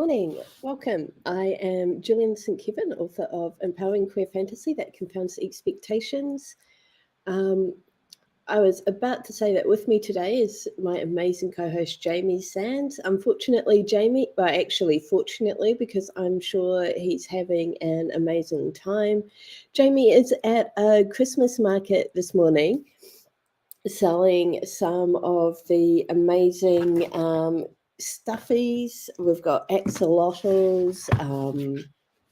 morning. Welcome. I am Gillian St. Kevin, author of Empowering Queer Fantasy That Confounds Expectations. I was about to say that with me today is my amazing co-host, Jamie Sands. Unfortunately, fortunately, because I'm sure he's having an amazing time. Jamie is at a Christmas market this morning selling some of the amazing stuffies. We've got axolotls.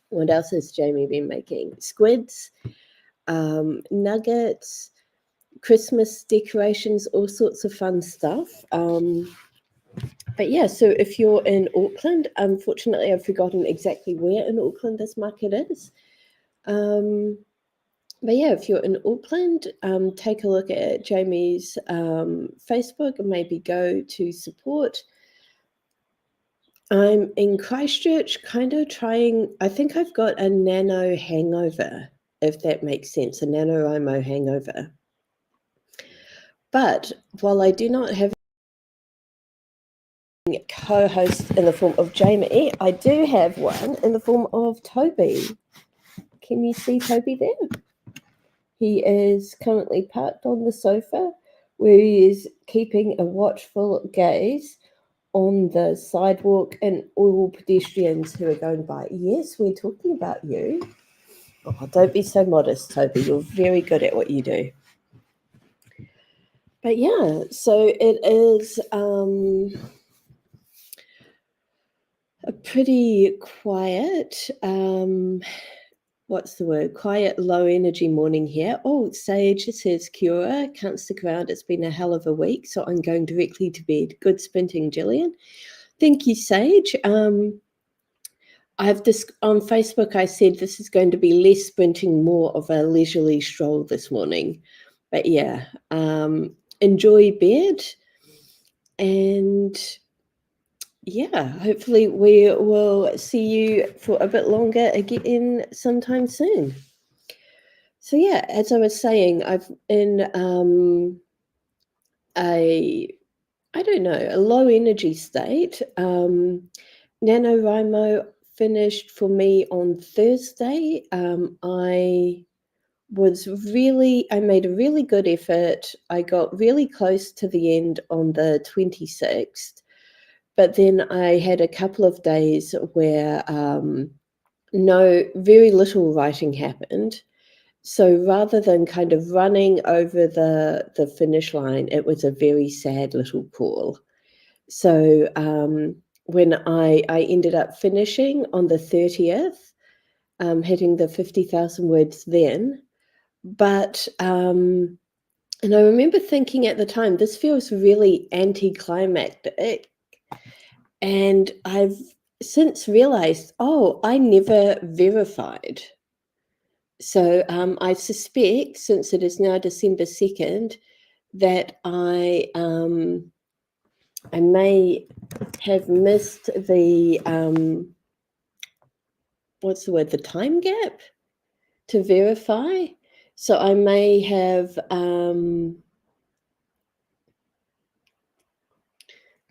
What else has Jamie been making? Squids, nuggets, Christmas decorations, all sorts of fun stuff. But yeah, so if you're in Auckland, unfortunately, I've forgotten exactly where in Auckland this market is. But yeah, if you're in Auckland, take a look at Jamie's Facebook and maybe go to support. I'm in Christchurch, kind of trying, I think I've got a nano hangover, if that makes sense, a NaNoWriMo hangover. But while I do not have a co-host in the form of Jamie, I do have one in the form of Toby. Can you see Toby there? He is currently parked on the sofa where he is keeping a watchful gaze on the sidewalk and all pedestrians who are going by. Yes, we're talking about you. Oh, don't be so modest, Toby. You're very good at what you do. But yeah, so it is a pretty quiet, quiet, low energy morning here. Oh, Sage says, Kia ora, can't stick around. It's been a hell of a week, so I'm going directly to bed. Good sprinting, Gillian. Thank you, Sage. I've just on Facebook, I said this is going to be less sprinting, more of a leisurely stroll this morning. But yeah, enjoy bed. And yeah, hopefully we will see you for a bit longer again sometime soon. So yeah, as I was saying, I've in a low energy state. NaNoWriMo finished for me on Thursday. I made a really good effort. I got really close to the end on the 26th, but then I had a couple of days where very little writing happened. So rather than kind of running over the finish line, it was a very sad little call. So when I ended up finishing on the 30th, hitting the 50,000 words then. But, and I remember thinking at the time, this feels really anticlimactic. And I've since realized, I never verified. So I suspect, since it is now December 2nd, that I may have missed the, the time gap to verify. So I may have,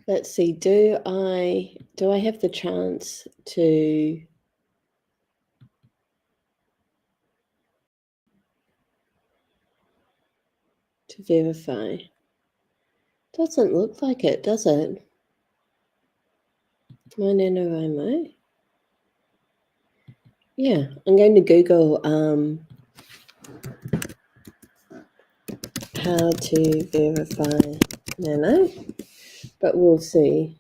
let's see, do I have the chance to verify? Doesn't look like it, does it? My NaNoWriMo. Yeah, I'm going to Google how to verify Nano, but we'll see.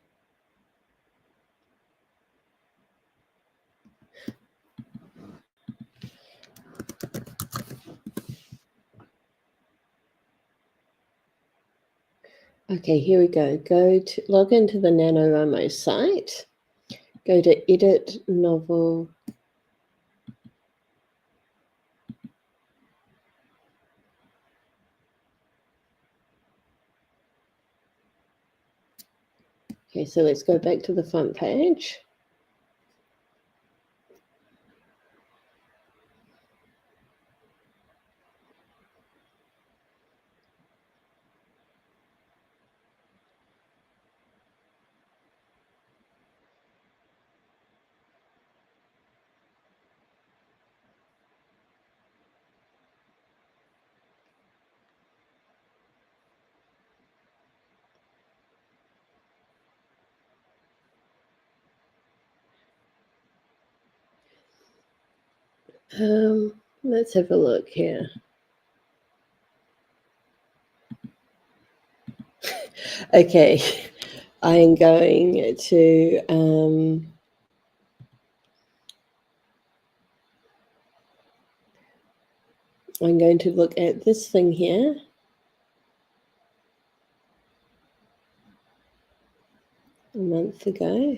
Okay, here we go. Log into the NaNoWriMo site. Go to Edit Novel. Okay, so let's go back to the front page. Let's have a look here. Okay, I am going to I'm going to look at this thing here. A month ago,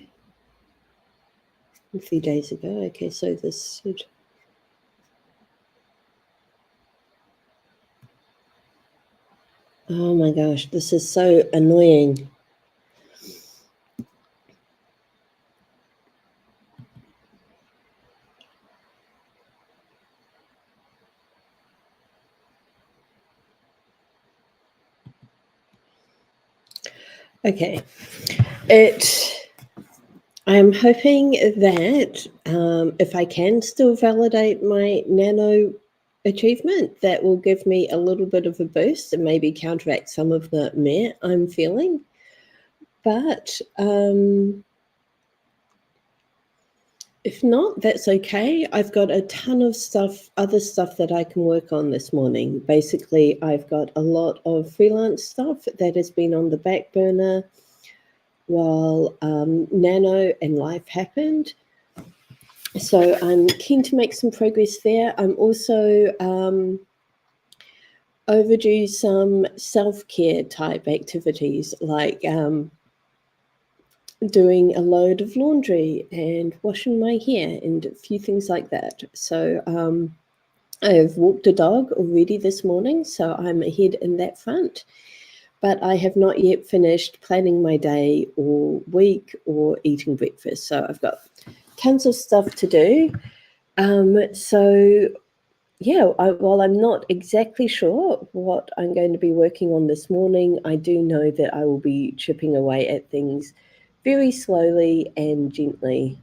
a few days ago. Okay, so this should. Oh my gosh, this is so annoying. Okay, I'm hoping that if I can still validate my nano achievement, that will give me a little bit of a boost and maybe counteract some of the meh I'm feeling. But if not, that's okay. I've got a ton of other stuff that I can work on this morning. Basically, I've got a lot of freelance stuff that has been on the back burner while Nano and life happened. So I'm keen to make some progress there. I'm also overdue some self-care type activities, like doing a load of laundry and washing my hair and a few things like that. So I have walked a dog already this morning, so I'm ahead in that front. But I have not yet finished planning my day or week or eating breakfast. So I've got tons of stuff to do. So yeah, while I'm not exactly sure what I'm going to be working on this morning, I do know that I will be chipping away at things very slowly and gently.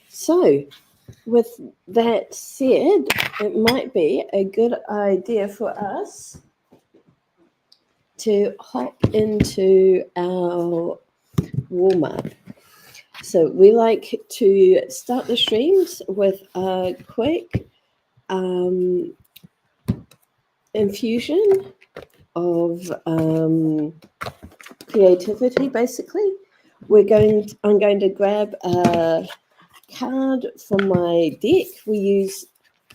So with that said, it might be a good idea for us to hop into our warm-up. So we like to start the streams with a quick infusion of creativity, basically. I'm going to grab a card from my deck. We use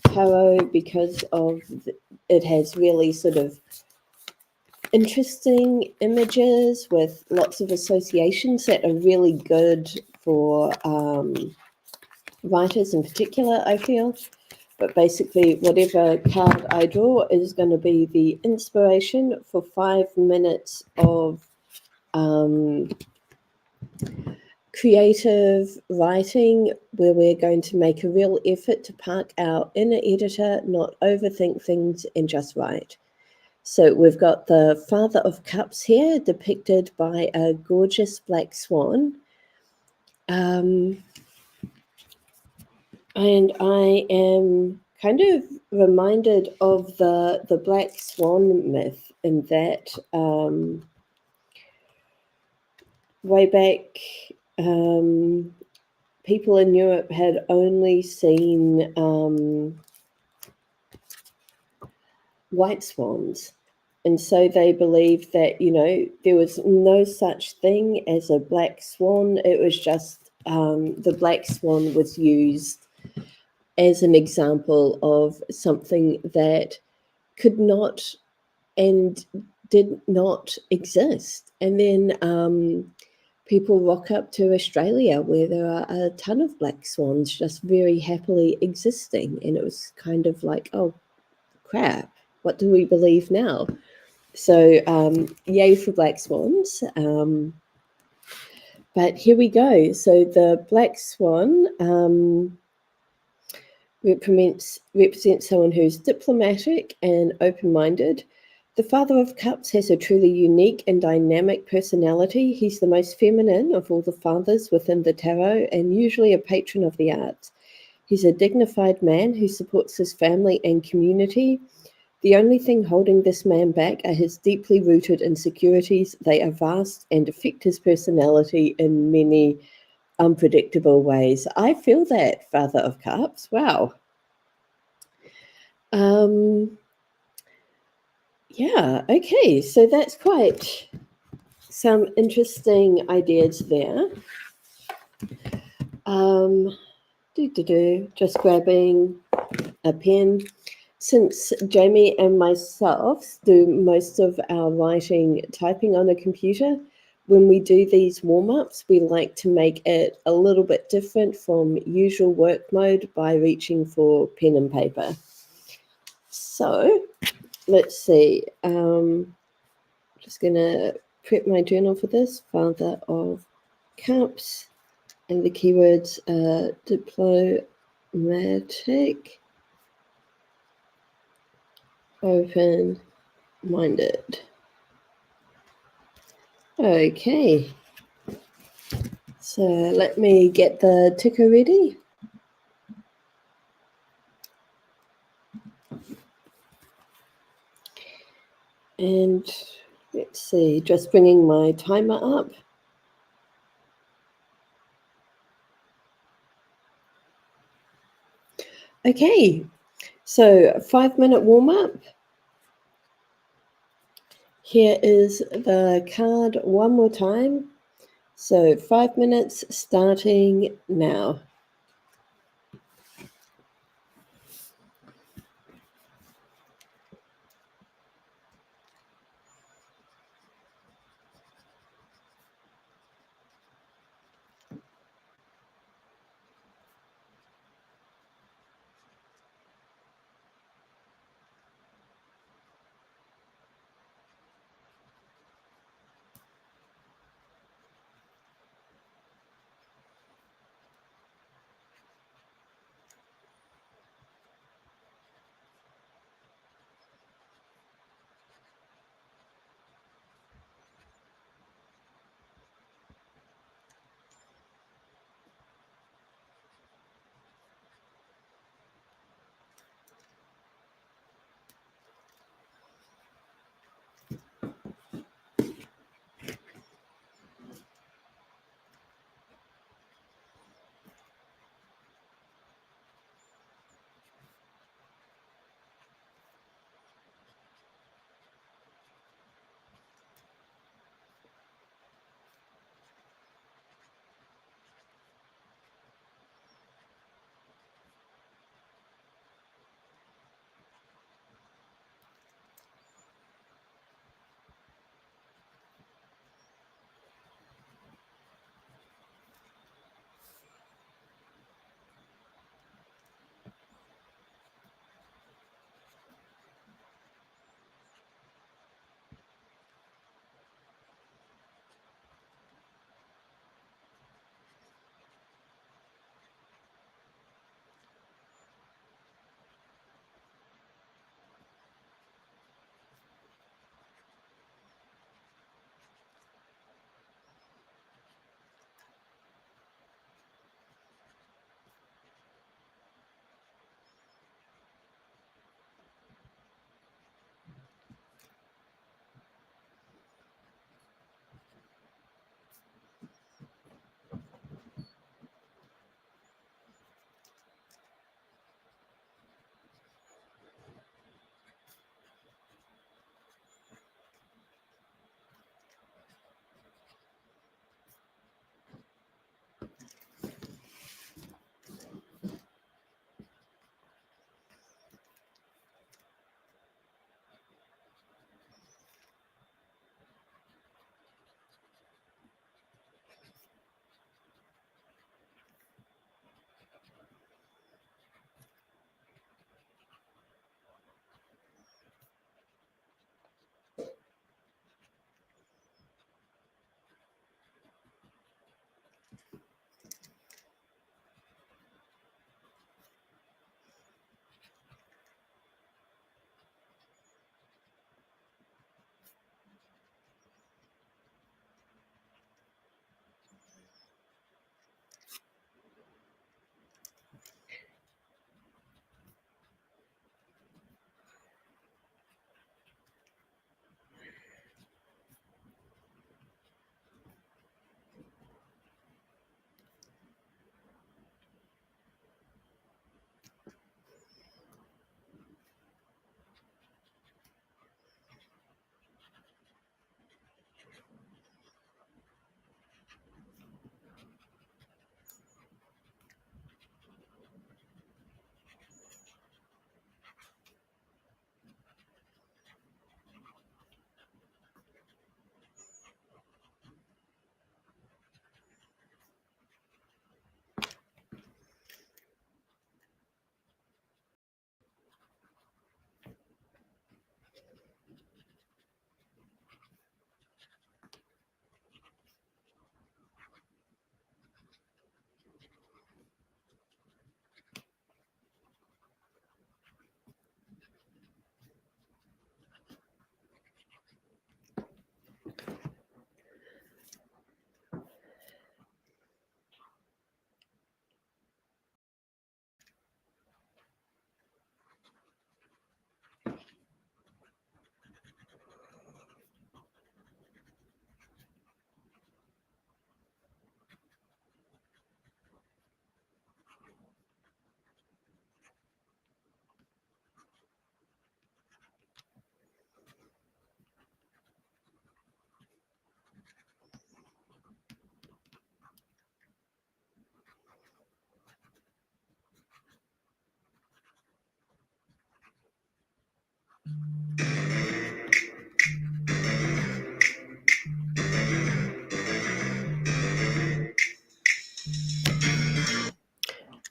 tarot because it has really sort of interesting images with lots of associations that are really good for writers in particular, I feel. But basically, whatever card I draw is going to be the inspiration for 5 minutes of creative writing, where we're going to make a real effort to park our inner editor, not overthink things, and just write. So we've got the Father of Cups here, depicted by a gorgeous black swan. And I am kind of reminded of the black swan myth, in that way back, people in Europe had only seen white swans. And so they believed that, there was no such thing as a black swan. It was just the black swan was used as an example of something that could not and did not exist. And then people rock up to Australia, where there are a ton of black swans just very happily existing. And it was kind of like, oh, crap, what do we believe now? So yay for black swans. But here we go. So the black swan represents someone who's diplomatic and open-minded. The Father of Cups has a truly unique and dynamic personality. He's the most feminine of all the fathers within the tarot, and usually a patron of the arts. He's a dignified man who supports his family and community. The only thing holding this man back are his deeply rooted insecurities. They are vast and affect his personality in many unpredictable ways. I feel that, Father of Cups. Wow. Yeah, okay, so that's quite some interesting ideas there. Just grabbing a pen. Since Jamie and myself do most of our writing typing on a computer, when we do these warm-ups, we like to make it a little bit different from usual work mode by reaching for pen and paper. So let's see. Just going to prep my journal for this. Father of Cups. And the keywords are diplomatic, open-minded. Okay. So let me get the ticker ready. And let's see, just bringing my timer up. Okay, so 5-minute warm-up. Here is the card one more time. So 5 minutes starting now.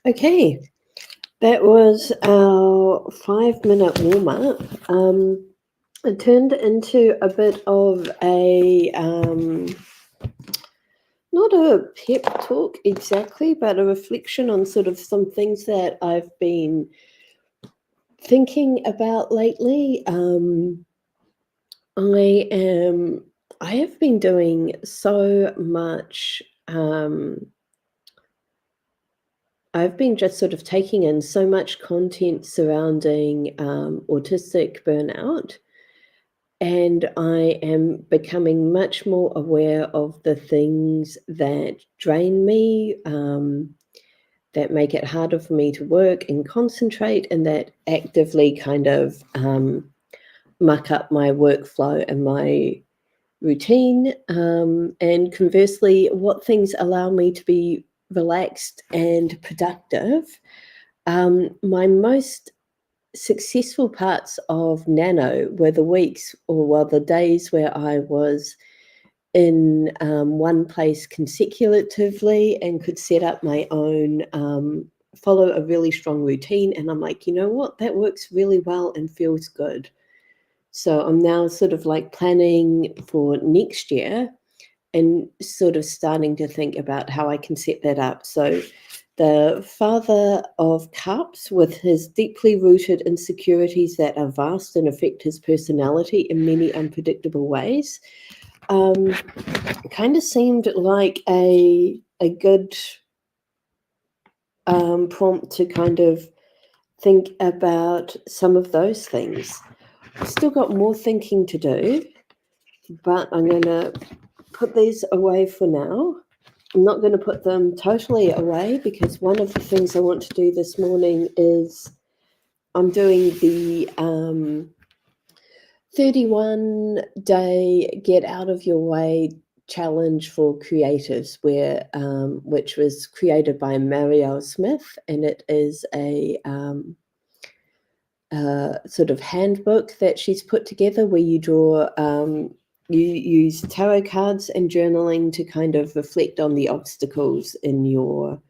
Okay, that was our 5-minute warm-up. It turned into a bit of a not a pep talk exactly, but a reflection on sort of some things that I've been thinking about lately. I have been doing so much. I've been just sort of taking in so much content surrounding autistic burnout, and I am becoming much more aware of the things that drain me, that make it harder for me to work and concentrate, and that actively kind of muck up my workflow and my routine. And conversely, what things allow me to be relaxed and productive. My most successful parts of Nano were the weeks, or well, the days where I was in one place consecutively and could set up my own, follow a really strong routine. And I'm like, you know what, that works really well and feels good. So I'm now sort of like planning for next year and sort of starting to think about how I can set that up. So the Father of Cups, with his deeply rooted insecurities that are vast and affect his personality in many unpredictable ways, kind of seemed like a good prompt to kind of think about some of those things. I've still got more thinking to do, but I'm going to put these away for now. I'm not going to put them totally away, because one of the things I want to do this morning is I'm doing the 31-day get out of your way challenge for creatives, where which was created by Marielle Smith, and it is a sort of handbook that she's put together where you draw. You use tarot cards and journaling to kind of reflect on the obstacles in your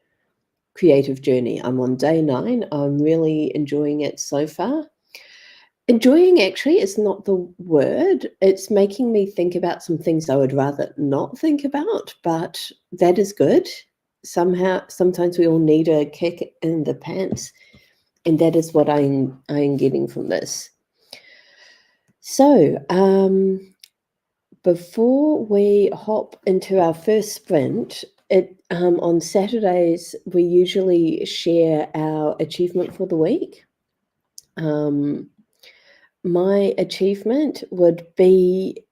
creative journey. I'm on day 9. I'm really enjoying it so far. Enjoying actually is not the word. It's making me think about some things I would rather not think about, but that is good. Sometimes we all need a kick in the pants, and that is what I'm getting from this. So, before we hop into our first sprint, on Saturdays, we usually share our achievement for the week. My achievement would be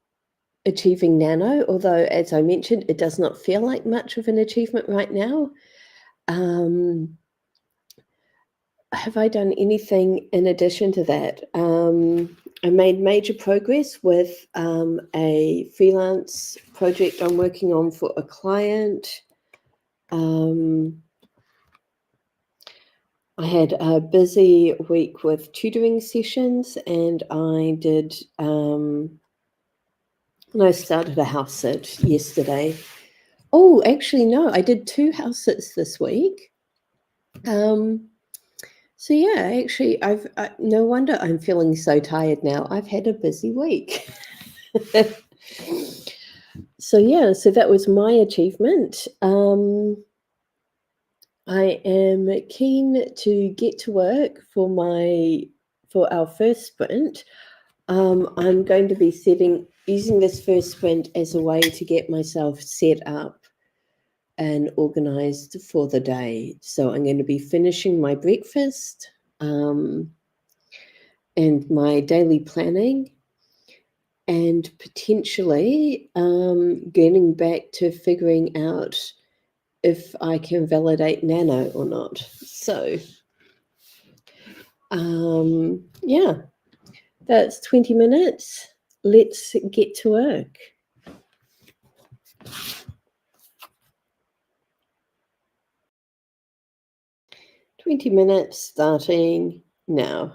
achieving Nano, although, as I mentioned, it does not feel like much of an achievement right now. Have I done anything in addition to that? I made major progress with a freelance project I'm working on for a client. I had a busy week with tutoring sessions, and I started a house sit yesterday. Oh, actually, no, I did 2 house sits this week. So yeah, actually, no wonder I'm feeling so tired now. I've had a busy week. So yeah, so that was my achievement. I am keen to get to work for our first sprint. I'm going to be using this first sprint as a way to get myself set up and organized for the day. So I'm going to be finishing my breakfast and my daily planning, and potentially getting back to figuring out if I can validate Nano or not. So yeah, that's 20 minutes. Let's get to work. 20 minutes starting now.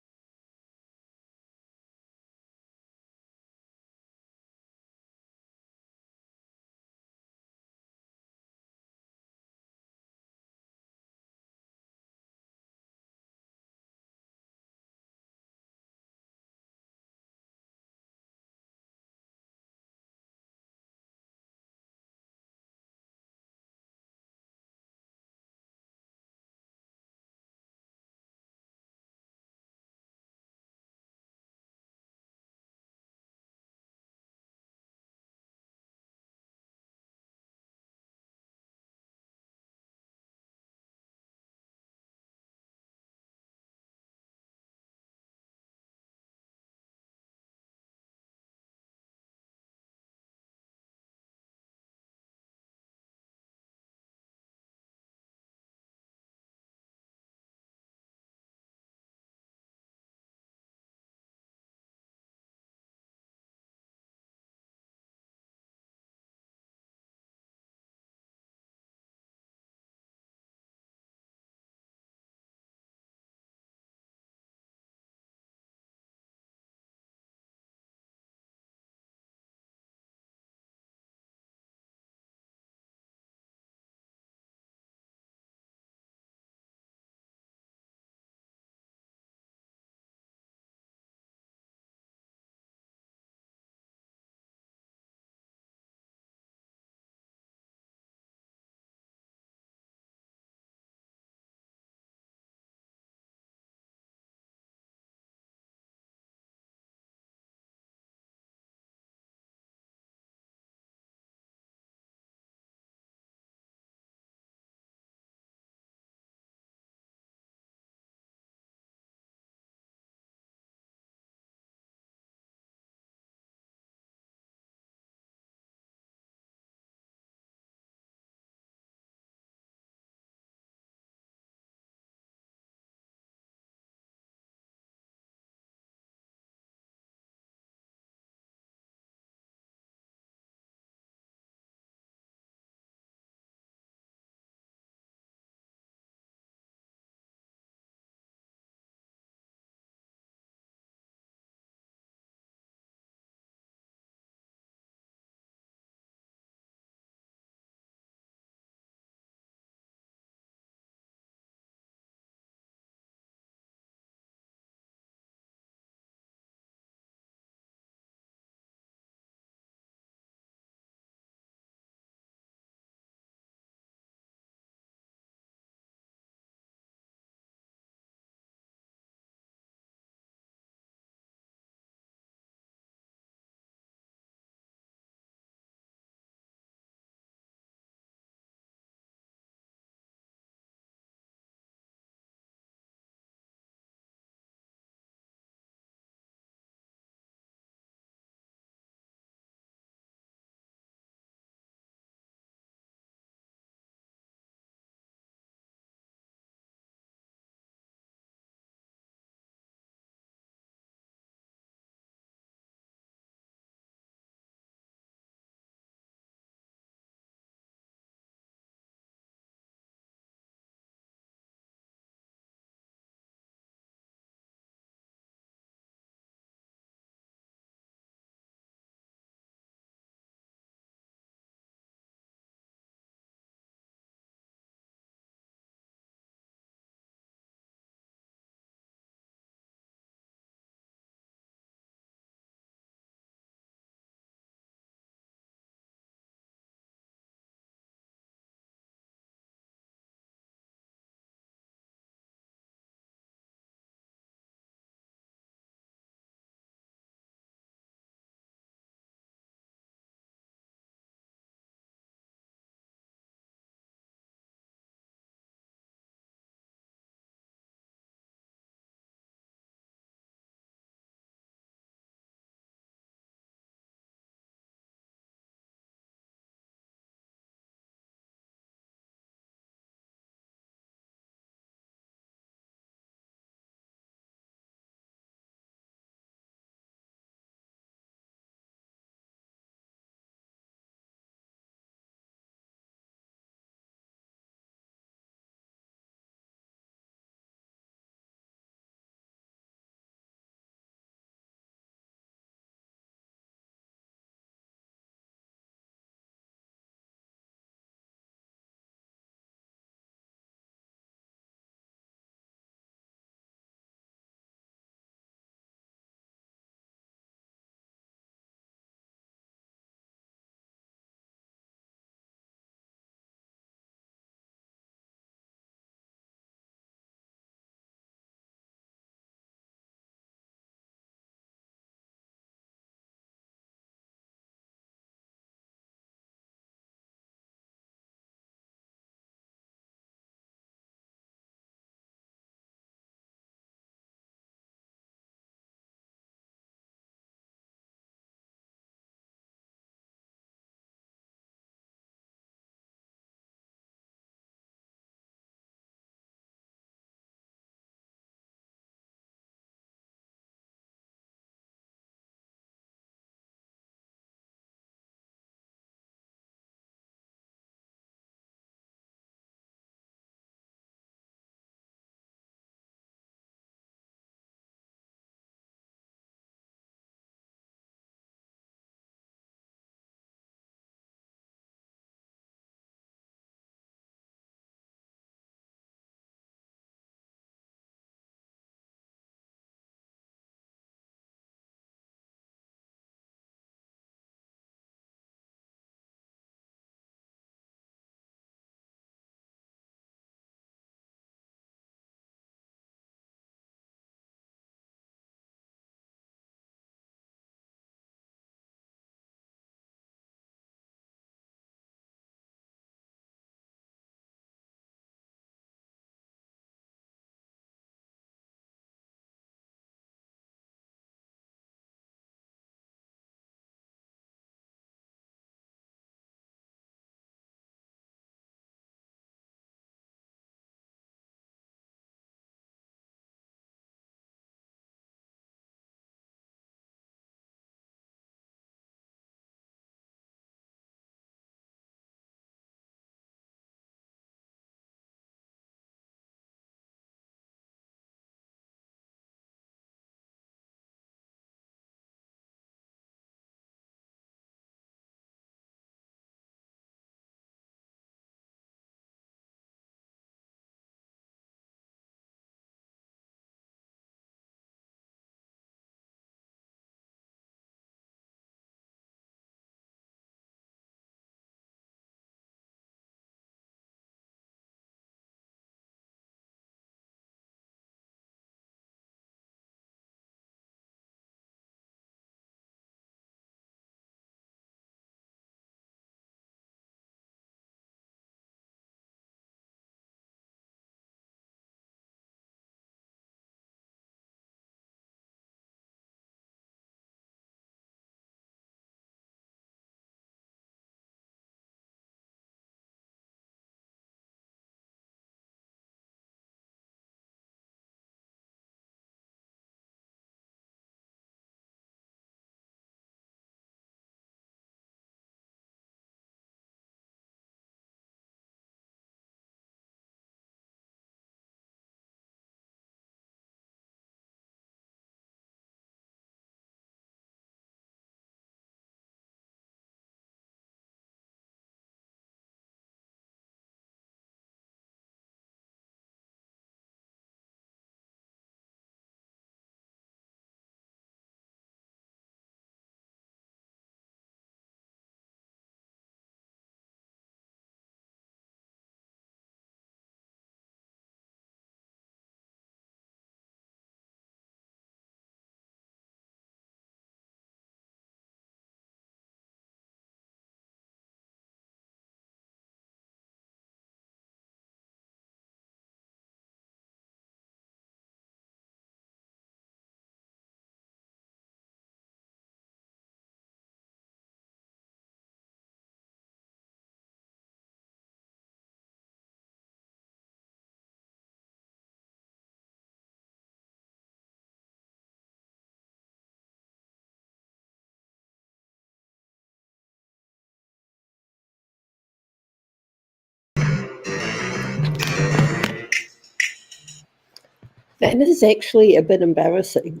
That is actually a bit embarrassing.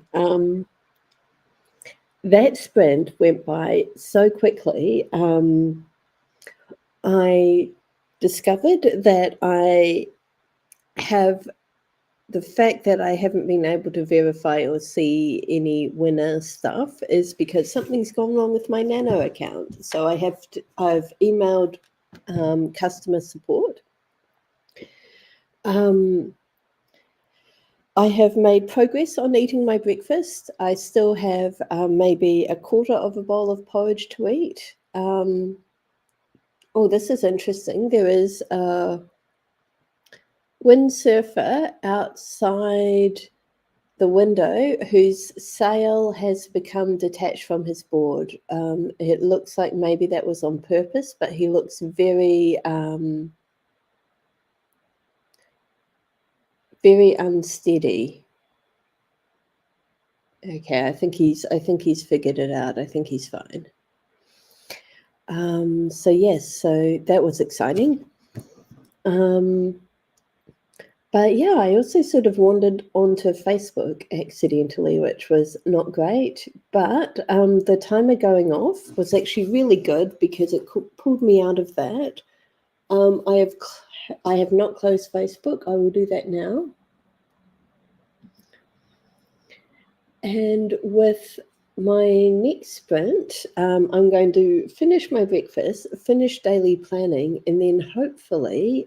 That sprint went by so quickly. I discovered that I have the fact that I haven't been able to verify or see any winner stuff is because something's gone wrong with my Nano account. So I've emailed customer support. I have made progress on eating my breakfast. I still have maybe a quarter of a bowl of porridge to eat. Oh, this is interesting. There is a windsurfer outside the window whose sail has become detached from his board. It looks like maybe that was on purpose, but he looks very, very unsteady. Okay, I think he's figured it out. I think he's fine. So yes, so that was exciting. But yeah, I also sort of wandered onto Facebook accidentally, which was not great. But the timer going off was actually really good because it pulled me out of that. I have not closed Facebook. I will do that now. And with my next sprint, I'm going to finish my breakfast, finish daily planning, and then hopefully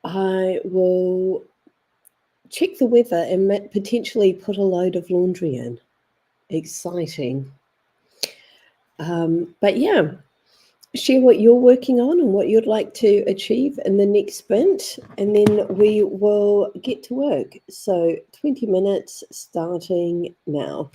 I will check the weather and potentially put a load of laundry in. Exciting. But yeah, share what you're working on and what you'd like to achieve in the next sprint, and then we will get to work. So 20 minutes starting now.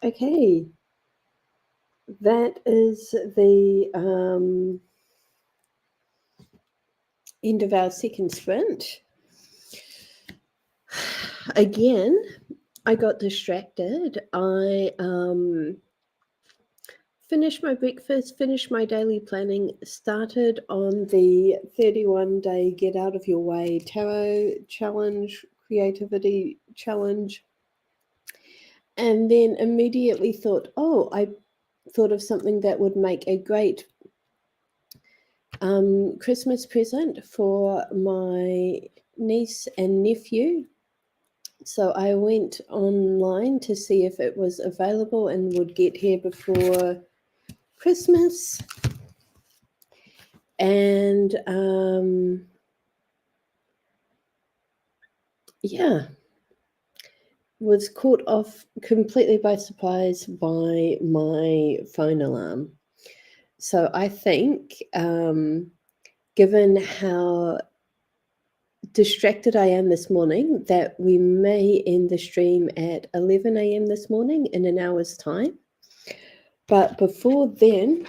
Okay, that is the end of our second sprint. Again, I got distracted. I finished my breakfast, finished my daily planning, started on the 31-day Get Out of Your Way Tarot Challenge, Creativity Challenge, and then immediately thought, oh, I thought of something that would make a great Christmas present for my niece and nephew. So I went online to see if it was available and would get here before Christmas. And yeah, was caught off completely by surprise by my phone alarm. So I think, given how distracted I am this morning, that we may end the stream at 11 a.m. this morning in an hour's time. But before then,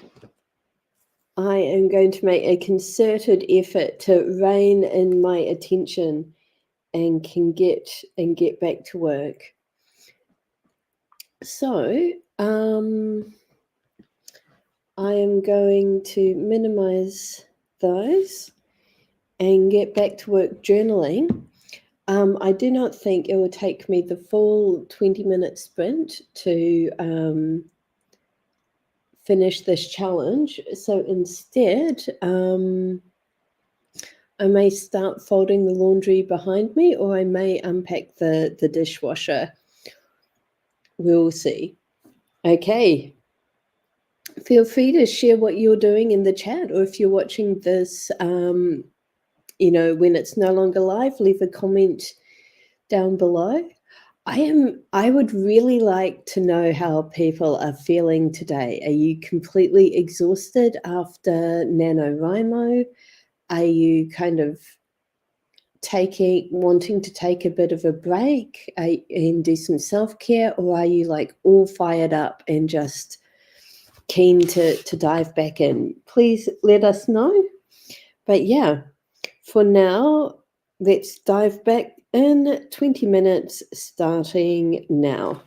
I am going to make a concerted effort to rein in my attention and get back to work. So I am going to minimize those and get back to work journaling. I do not think it will take me the full 20-minute sprint to finish this challenge. So instead, I may start folding the laundry behind me, or I may unpack the dishwasher. We'll see. Okay. Feel free to share what you're doing in the chat, or if you're watching this, when it's no longer live, leave a comment down below. I would really like to know how people are feeling today. Are you completely exhausted after NaNoWriMo? Are you kind of wanting to take a bit of a break and do some self-care, or are you like all fired up and just keen to dive back in? Please let us know. But yeah, for now, let's dive back in 20 minutes starting now.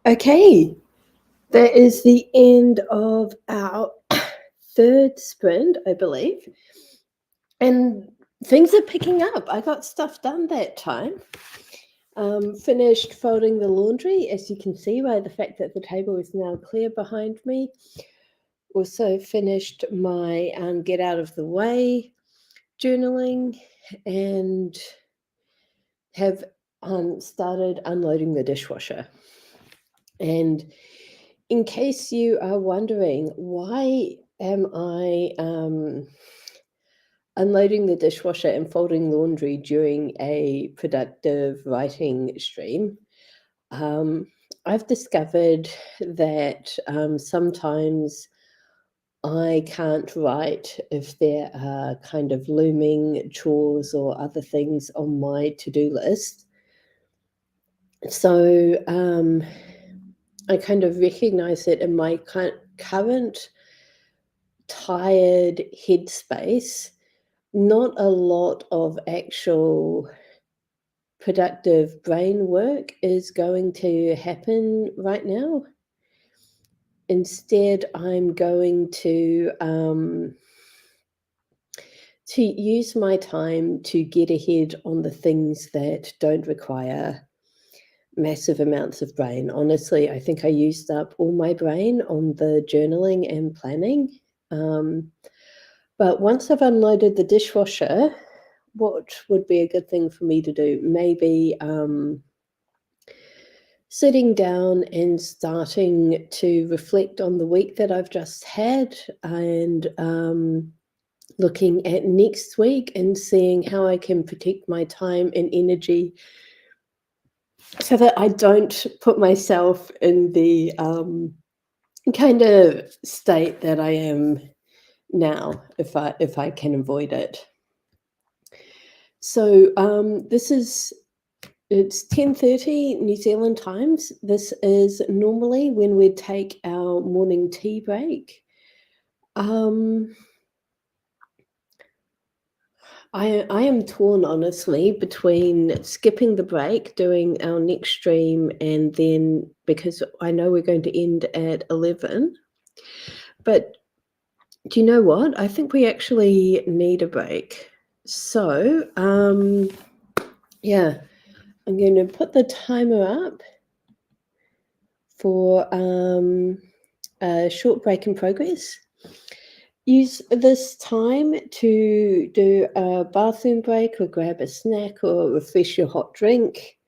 Okay, that is the end of our third sprint, I believe. And things are picking up. I got stuff done that time. Finished folding the laundry, as you can see by the fact that the table is now clear behind me. Also finished my get out of the way journaling and have started unloading the dishwasher. And in case you are wondering, why am I unloading the dishwasher and folding laundry during a productive writing stream? Um, I've discovered that sometimes I can't write if there are kind of looming chores or other things on my to-do list. So I kind of recognize it in my current tired headspace. Not a lot of actual productive brain work is going to happen right now. Instead, I'm going to use my time to get ahead on the things that don't require massive amounts of brain. Honestly, I think I used up all my brain on the journaling and planning. Um, but once I've unloaded the dishwasher, what would be a good thing for me to do? Maybe sitting down and starting to reflect on the week that I've just had and looking at next week and seeing how I can protect my time and energy so that I don't put myself in the kind of state that I am now, if I can avoid it. So it's 10:30 New Zealand times. This is normally when we take our morning tea break. Um, I am torn, honestly, between skipping the break, doing our next stream, and then because I know we're going to end at 11. But do you know what? I think we actually need a break. So, yeah, I'm going to put the timer up for a short break in progress. Use this time to do a bathroom break or grab a snack or refresh your hot drink.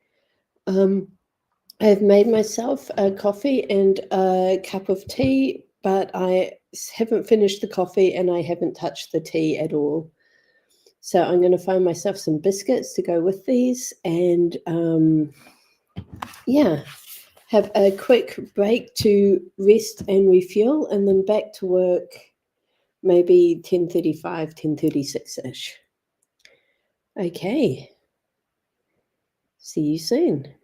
I've made myself a coffee and a cup of tea, but I haven't finished the coffee and I haven't touched the tea at all. So I'm going to find myself some biscuits to go with these and yeah, have a quick break to rest and refuel and then back to work maybe 10:35, 10:36ish. Okay. See you soon.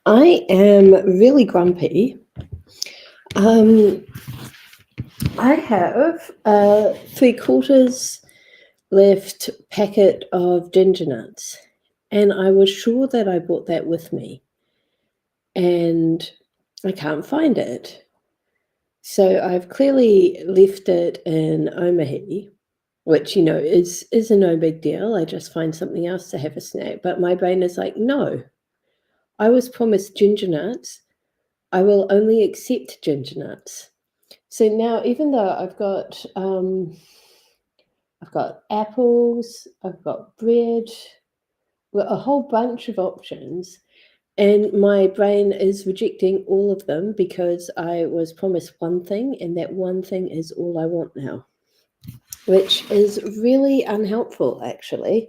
I am really grumpy. I have a 3/4 left packet of ginger nuts, and I was sure that I brought that with me, and I can't find it. So I've clearly left it in Omahi, which, is a no big deal. I just find something else to have a snack. But my brain is like, no, I was promised ginger nuts. I will only accept ginger nuts. So now, even though I've got apples, I've got bread, well, a whole bunch of options, and my brain is rejecting all of them because I was promised one thing, and that one thing is all I want now, which is really unhelpful, actually.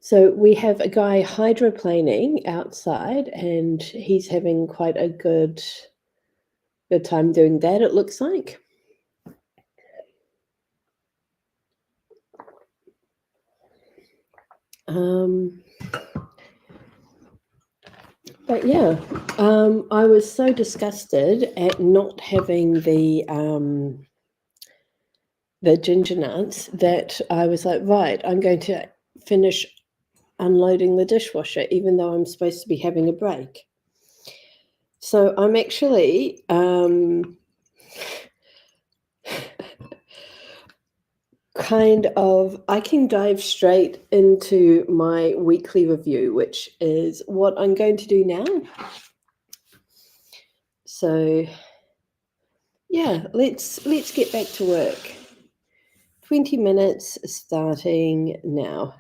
So we have a guy hydroplaning outside, and he's having quite a good time doing that, it looks like. But yeah, I was so disgusted at not having the ginger nuts that I was like, right, I'm going to finish unloading the dishwasher, even though I'm supposed to be having a break. So I'm actually I can dive straight into my weekly review, which is what I'm going to do now. So yeah, let's get back to work. 20 minutes starting now.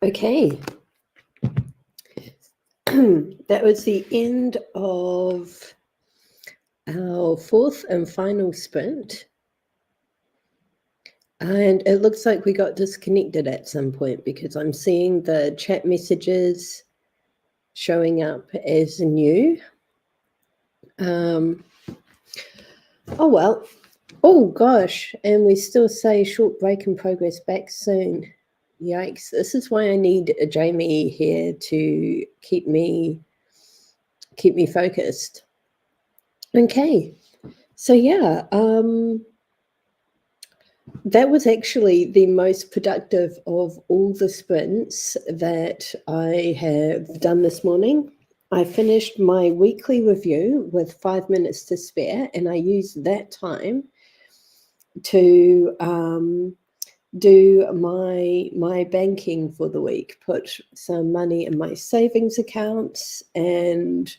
Okay. That was the end of our fourth and final sprint. And it looks like we got disconnected at some point because I'm seeing the chat messages showing up as new. Oh, well. Oh, gosh. And we still say short break in progress, back soon. Yikes. This is why I need Jamie here to keep me focused. Okay. So, yeah, that was actually the most productive of all the sprints that I have done this morning. I finished my weekly review with 5 minutes to spare, and I used that time to do my banking for the week, put some money in my savings accounts and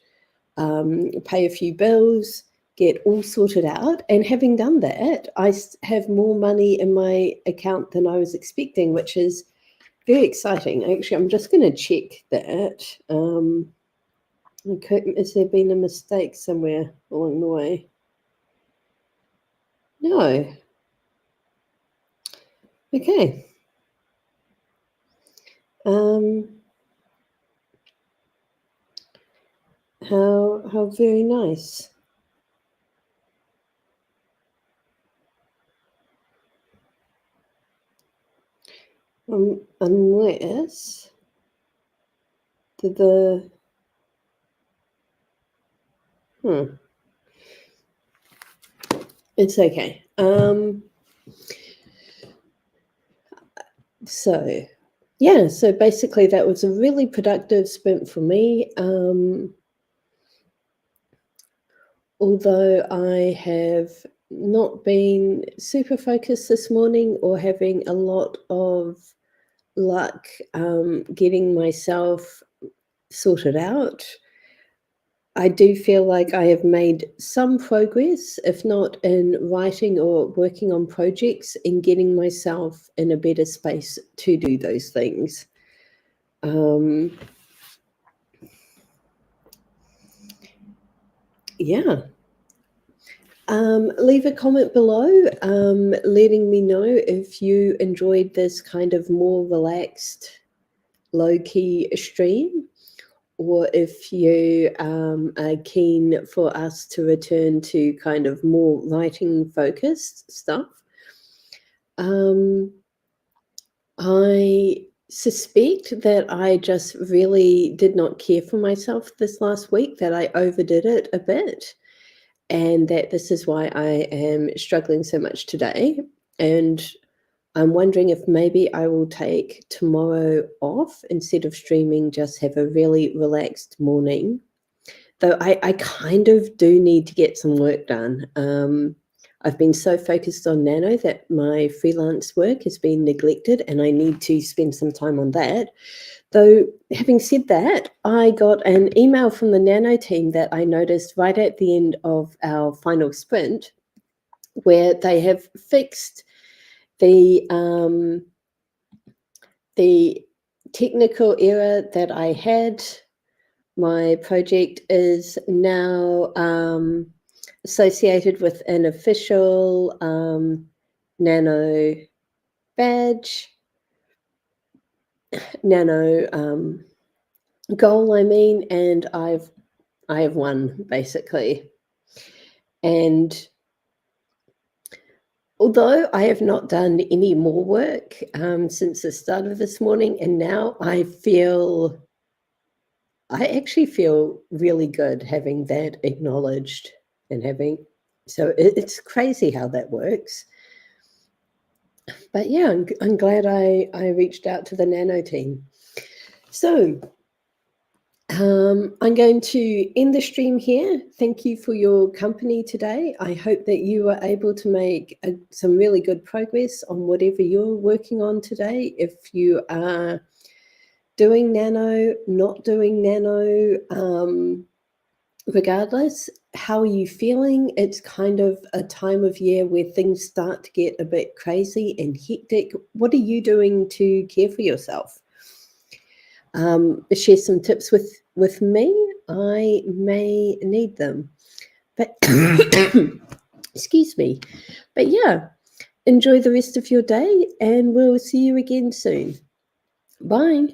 pay a few bills, get all sorted out. And having done that, I have more money in my account than I was expecting, which is very exciting. Actually, I'm just going to check that. Okay, has there been a mistake somewhere along the way? No. Okay. How very nice. Unless it's okay. So yeah, so basically that was a really productive sprint for me. although I have not been super focused this morning or having a lot of luck getting myself sorted out, I do feel like I have made some progress, if not in writing or working on projects, in getting myself in a better space to do those things. Yeah. Leave a comment below, letting me know if you enjoyed this kind of more relaxed, low-key stream, or if you are keen for us to return to kind of more writing-focused stuff. I suspect that I just really did not care for myself this last week, that I overdid it a bit, and that this is why I am struggling so much today. And I'm wondering if maybe I will take tomorrow off instead of streaming, just have a really relaxed morning. Though I kind of do need to get some work done. I've been so focused on Nano that my freelance work has been neglected, and I need to spend some time on that. Though, having said that, I got an email from the Nano team that I noticed right at the end of our final sprint, where they have fixed the technical error that I had. My project is now associated with an official Nano badge, Nano goal, I mean, and I have won, basically. And although I have not done any more work since the start of this morning, and now I actually feel really good having that acknowledged and having, so it's crazy how that works. But yeah, I'm glad I reached out to the Nano team. So I'm going to end the stream here. Thank you for your company today. I hope that you were able to make some really good progress on whatever you're working on today. If you are doing Nano, not doing Nano, regardless, how are you feeling? It's kind of a time of year where things start to get a bit crazy and hectic. What are you doing to care for yourself? Share some tips with me. I may need them, but excuse me. But yeah, enjoy the rest of your day, and we'll see you again soon. Bye.